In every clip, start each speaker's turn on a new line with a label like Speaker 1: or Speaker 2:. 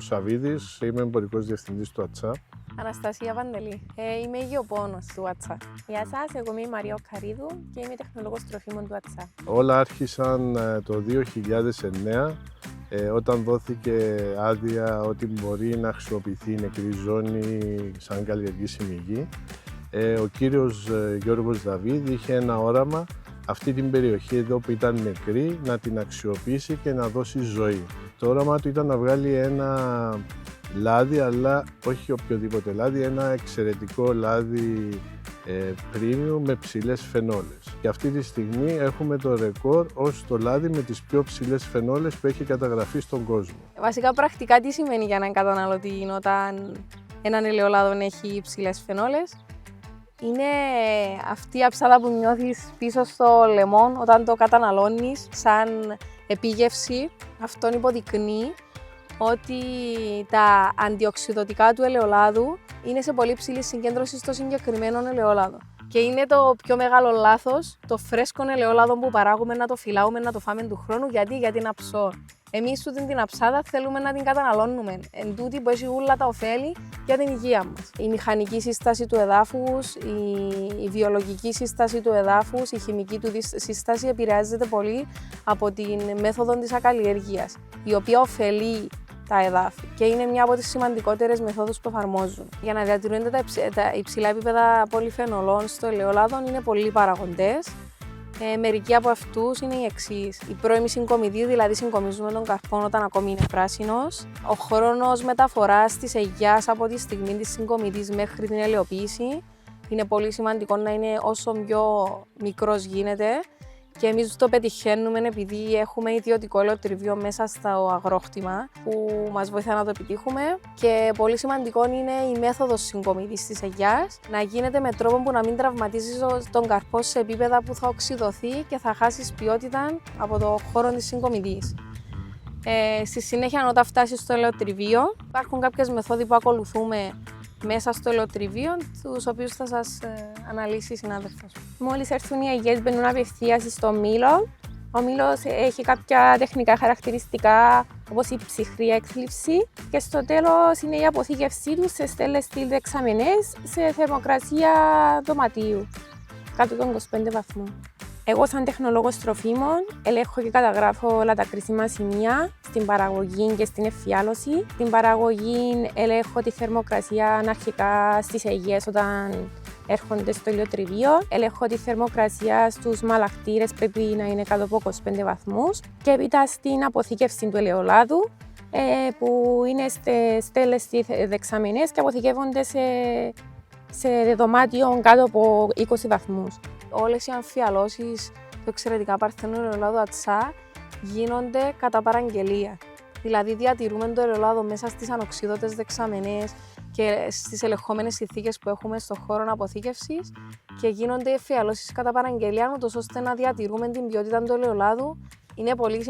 Speaker 1: Γιώργος Σαββίδης, είμαι εμπορικός διευθυντής του ΑΤΣΑ.
Speaker 2: Αναστασία Παντελή. Είμαι υγειοπόνος του ΑΤΣΑ.
Speaker 3: Γεια σας, εγώ είμαι η Μαρία Οκαρίδου και είμαι τεχνολόγος τροφίμων του ΑΤΣΑ.
Speaker 1: Όλα άρχισαν το 2009 όταν δόθηκε άδεια ότι μπορεί να χρησιμοποιηθεί η νεκρή ζώνη σαν καλλιεργήσιμη γη. Ο κύριος Γιώργος Δαβίδ είχε ένα όραμα αυτή την περιοχή εδώ που ήταν νεκρή να την αξιοποιήσει και να δώσει ζωή. Το όραμα του ήταν να βγάλει ένα λάδι, αλλά όχι οποιοδήποτε λάδι, ένα εξαιρετικό λάδι premium με ψηλές φενόλες. Και αυτή τη στιγμή έχουμε το ρεκόρ ως το λάδι με τις πιο ψηλές φενόλες που έχει καταγραφεί στον κόσμο.
Speaker 2: Βασικά πρακτικά τι σημαίνει για έναν καταναλωτή όταν έναν ελαιόλαδο έχει ψηλές φενόλες? Είναι αυτή η αψάδα που νιώθεις πίσω στο λαιμό όταν το καταναλώνεις σαν επίγευση. Αυτόν υποδεικνύει ότι τα αντιοξυδοτικά του ελαιολάδου είναι σε πολύ ψηλή συγκέντρωση στο συγκεκριμένο ελαιόλαδο. Και είναι το πιο μεγάλο λάθος το φρέσκο ελαιόλαδο που παράγουμε να το φυλάουμε, να το φάμε του χρόνου. Γιατί είναι αψό. Εμείς την αψάδα θέλουμε να την καταναλώνουμε. Εν τούτη που έχει όλα τα ωφέλη για την υγεία μας. Η μηχανική σύσταση του εδάφους, η βιολογική σύσταση του εδάφους, η χημική του σύσταση επηρεάζεται πολύ από την μέθοδο της ακαλλιεργίας, η οποία ωφελεί τα εδάφη και είναι μια από τις σημαντικότερες μεθόδους που εφαρμόζουν. Για να διατηρούνται τα υψηλά επίπεδα πολυφενολών στο ελαιόλαδο είναι πολλοί παραγοντές. Μερικοί από αυτούς είναι οι εξής. Η πρώιμη συγκομιδή, δηλαδή συγκομίζουμε τον καρπό όταν ακόμη είναι πράσινος. Ο χρόνος μεταφοράς της αιγιάς από τη στιγμή της συγκομιδής μέχρι την ελαιοποίηση. Είναι πολύ σημαντικό να είναι όσο πιο μικρός γίνεται. Και εμείς το πετυχαίνουμε επειδή έχουμε ιδιωτικό ελαιοτριβείο μέσα στο αγρόκτημα που μας βοηθά να το επιτύχουμε. Και πολύ σημαντικό είναι η μέθοδος συγκομιδής της αιγιάς να γίνεται με τρόπο που να μην τραυματίζει τον καρπό σε επίπεδα που θα οξυδωθεί και θα χάσει ποιότητα από το χώρο της συγκομιδής. Στη συνέχεια, όταν φτάσει στο ελαιοτριβείο, υπάρχουν κάποιες μεθόδοι που ακολουθούμε μέσα στο ελαιοτριβείο, τους οποίους θα σας αναλύσει η συνάδελφος.
Speaker 3: Μόλις έρθουν οι αιγιές μπαίνουν απευθείας στο μήλο. Ο μήλος έχει κάποια τεχνικά χαρακτηριστικά όπως η ψυχρή έκθλιψη και στο τέλος είναι η αποθήκευσή του σε στέλες στυλ δεξαμενές σε θερμοκρασία δωματίου, κάτω των 25 βαθμών. Εγώ σαν τεχνολόγος τροφίμων ελέγχω και καταγράφω όλα τα κρίσιμα σημεία στην παραγωγή και στην εφιάλωση. Στην παραγωγή ελέγχω τη θερμοκρασία αρχικά στις αιγιές όταν έρχονται στο ελαιοτριβείο. Ελέγχω τη θερμοκρασία στους μαλακτήρες, πρέπει να είναι κάτω από 25 βαθμούς. Και έπειτα στην αποθήκευση του ελαιολάδου που είναι στέλες δεξαμενές και αποθηκεύονται σε δωμάτιο κάτω από 20 βαθμούς.
Speaker 2: Όλες οι αμφιαλώσεις του εξαιρετικά παρθένου ελαιολάδου ΑΤΣΑ γίνονται κατά παραγγελία. Δηλαδή διατηρούμε το ελαιολάδο μέσα στις ανοξίδωτες δεξαμενές και στις ελεγχόμενες συνθήκες που έχουμε στον χώρο αποθήκευσης και γίνονται εμφιαλώσεις κατά παραγγελία, ούτως ώστε να διατηρούμε την ποιότητα του ελαιολάδου. Είναι πολύ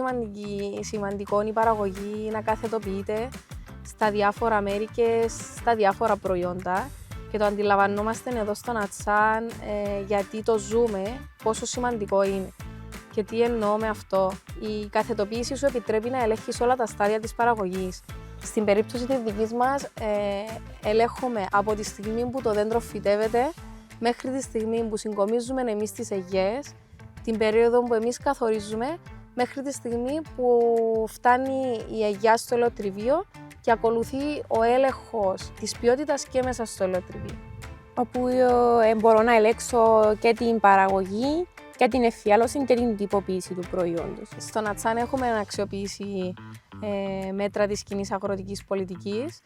Speaker 2: σημαντικό η παραγωγή να καθετοποιείται στα διάφορα μέρη και στα διάφορα προϊόντα. Και το αντιλαμβανόμαστε εδώ στον ΑΤΣΑ γιατί το ζούμε πόσο σημαντικό είναι. Και τι εννοώ με αυτό? Η καθετοποίηση σου επιτρέπει να ελέγχεις όλα τα στάδια της παραγωγής. Στην περίπτωση της δικής μας ελέγχουμε από τη στιγμή που το δέντρο φυτεύεται μέχρι τη στιγμή που συγκομίζουμε εμείς τις αιγιές, την περίοδο που εμείς καθορίζουμε μέχρι τη στιγμή που φτάνει η αιγιά στο ελαιοτριβείο και ακολουθεί ο έλεγχος της ποιότητας και μέσα στο ελαιοτριβείο.
Speaker 3: Όπου μπορώ να ελέγξω και την παραγωγή και την εφιάλωση και την τυποποίηση του προϊόντος.
Speaker 2: Στον ΑΤΣΑ έχουμε αξιοποιήσει μέτρα της κοινής αγροτικής πολιτικής.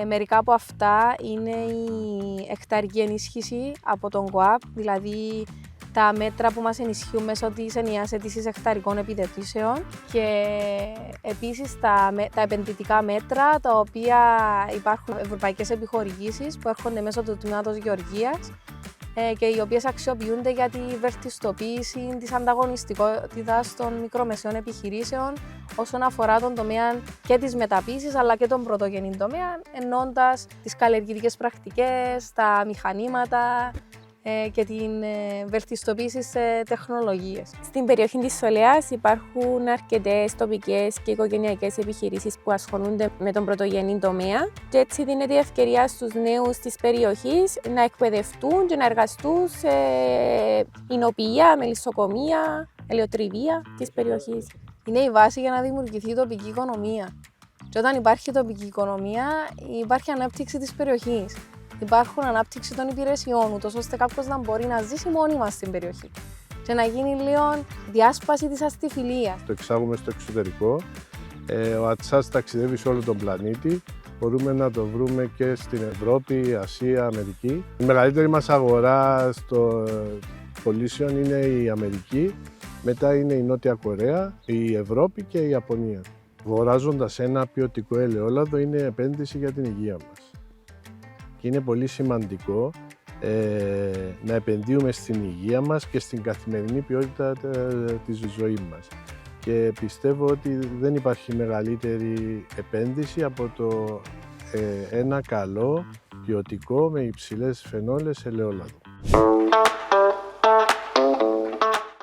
Speaker 2: Μερικά από αυτά είναι η εκταρική ενίσχυση από τον ΚΟΑΠ, δηλαδή τα μέτρα που μας ενισχύουν μέσω της ενιαίας αίτησης εκταρικών επιδοτήσεων και επίσης τα επενδυτικά μέτρα τα οποία υπάρχουν ευρωπαϊκές επιχορηγήσεις που έρχονται μέσω του τμήματος Γεωργίας και οι οποίες αξιοποιούνται για τη βελτιστοποίηση της ανταγωνιστικότητας των μικρομεσαίων επιχειρήσεων όσον αφορά τον τομέα και της μεταποίησης αλλά και τον πρωτογενή τομέα, εννοώντας τις καλλιεργητικές πρακτικές, τα μηχανήματα, και την βελτιστοποίηση σε τεχνολογίες.
Speaker 3: Στην περιοχή της Σολέας υπάρχουν αρκετές τοπικές και οικογενειακές επιχειρήσεις που ασχολούνται με τον πρωτογενή τομέα και έτσι δίνεται η ευκαιρία στους νέους της περιοχής να εκπαιδευτούν και να εργαστούν σε εινοποιία, μελισσοκομεία, ελαιοτριβία της περιοχής.
Speaker 2: Είναι η βάση για να δημιουργηθεί η τοπική οικονομία. Και όταν υπάρχει τοπική οικονομία, υπάρχει ανάπτυξη της περιοχής. Υπάρχουν ανάπτυξη των υπηρεσιών, ούτως ώστε κάποιος να μπορεί να ζήσει μόνιμα στην περιοχή και να γίνει λίγο διάσπαση της αστιφιλίας.
Speaker 1: Το εξάγουμε στο εξωτερικό. Ο ατσάς ταξιδεύει σε όλο τον πλανήτη. Μπορούμε να το βρούμε και στην Ευρώπη, Ασία, Αμερική. Η μεγαλύτερη μας αγορά στο πωλήσεων είναι η Αμερική, μετά είναι η Νότια Κορέα, η Ευρώπη και η Ιαπωνία. Αγοράζοντας ένα ποιοτικό ελαιόλαδο είναι επένδυση για την υγεία μας. Και είναι πολύ σημαντικό να επενδύουμε στην υγεία μας και στην καθημερινή ποιότητα της ζωής μας. Και πιστεύω ότι δεν υπάρχει μεγαλύτερη επένδυση από το ένα καλό, ποιοτικό, με υψηλές φαινόλες ελαιόλαδο.